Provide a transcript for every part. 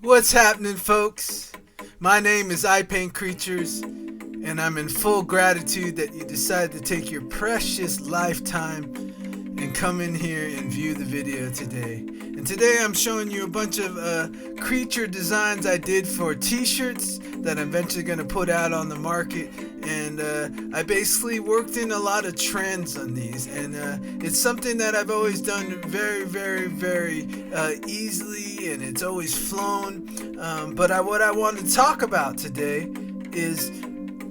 What's happening, folks? My name is Ipaintcreatures, and I'm in full gratitude that you decided to take your precious lifetime and come in here and view the video today. And today I'm showing you a bunch of creature designs I did for t-shirts that I'm eventually going to put out on the market. And I basically worked in a lot of trends on these, and it's something that I've always done very easily, and it's always flown. But what I want to talk about today is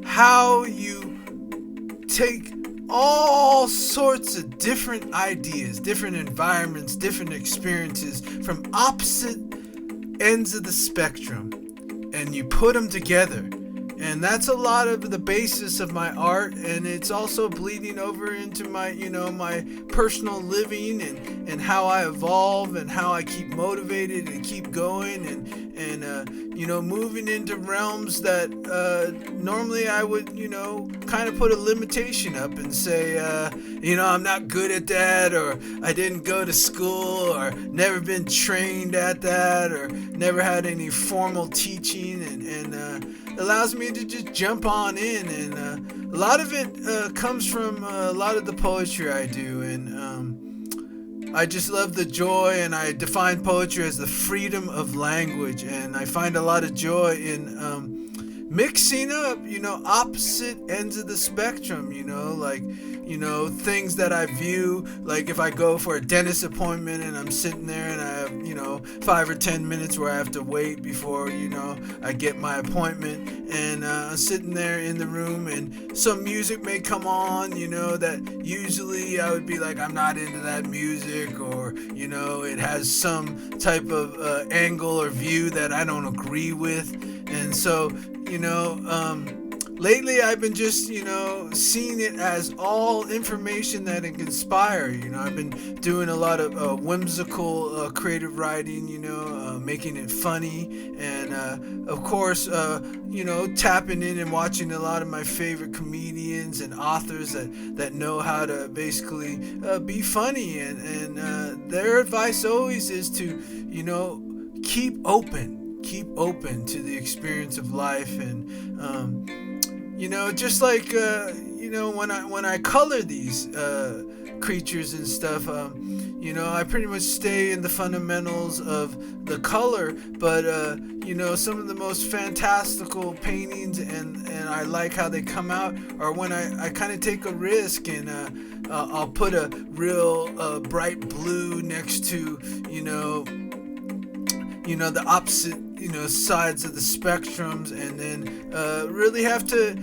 how you take all sorts of different ideas, different environments, different experiences from opposite ends of the spectrum, and you put them together. And that's a lot of the basis of my art, and it's also bleeding over into my, my personal living and how I evolve and how I keep motivated and keep going and moving into realms that normally I would, kind of put a limitation up and say, I'm not good at that, or I didn't go to school, or never been trained at that, or never had any formal teaching, and allows me to just jump on in, and a lot of it comes from a lot of the poetry I do, and I just love the joy, and I define poetry as the freedom of language, and I find a lot of joy in mixing up, opposite ends of the spectrum, things that I view, like if I go for a dentist appointment and I'm sitting there and I have, 5 or 10 minutes where I have to wait before, I get my appointment, and I'm sitting there in the room and some music may come on, that usually I would be like, I'm not into that music, or, it has some type of angle or view that I don't agree with. And so, lately I've been just, seeing it as all information that it can inspire. I've been doing a lot of whimsical creative writing, making it funny, and of course, tapping in and watching a lot of my favorite comedians and authors that know how to basically be funny, and their advice always is to, keep open to the experience of life, and just like when I color these creatures and stuff, I pretty much stay in the fundamentals of the color, but some of the most fantastical paintings, and I like how they come out, are when I kind of take a risk, and I'll put a real bright blue next to the opposite sides of the spectrums, and then really have to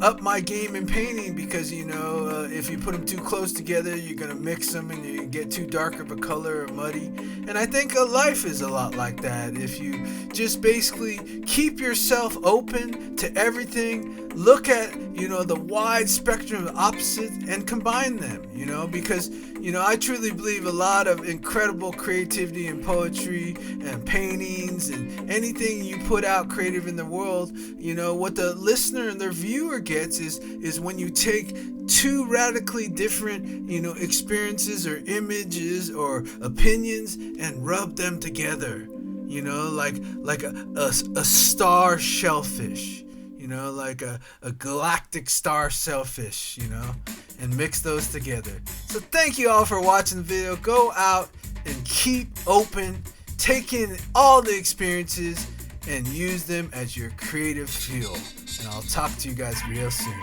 up my game in painting, because if you put them too close together, you're gonna mix them and you get too dark of a color or muddy. And I think life is a lot like that. If you just basically keep yourself open to everything, look at the wide spectrum of opposites and combine them, because I truly believe a lot of incredible creativity in poetry and paintings and anything you put out creative in the world, what the listener and their viewer gets is when you take two radically different, experiences or images or opinions and rub them together, like a star shellfish, like a galactic star shellfish, and mix those together. So thank you all for watching the video. Go out and keep open, take in all the experiences, and use them as your creative fuel. And I'll talk to you guys real soon.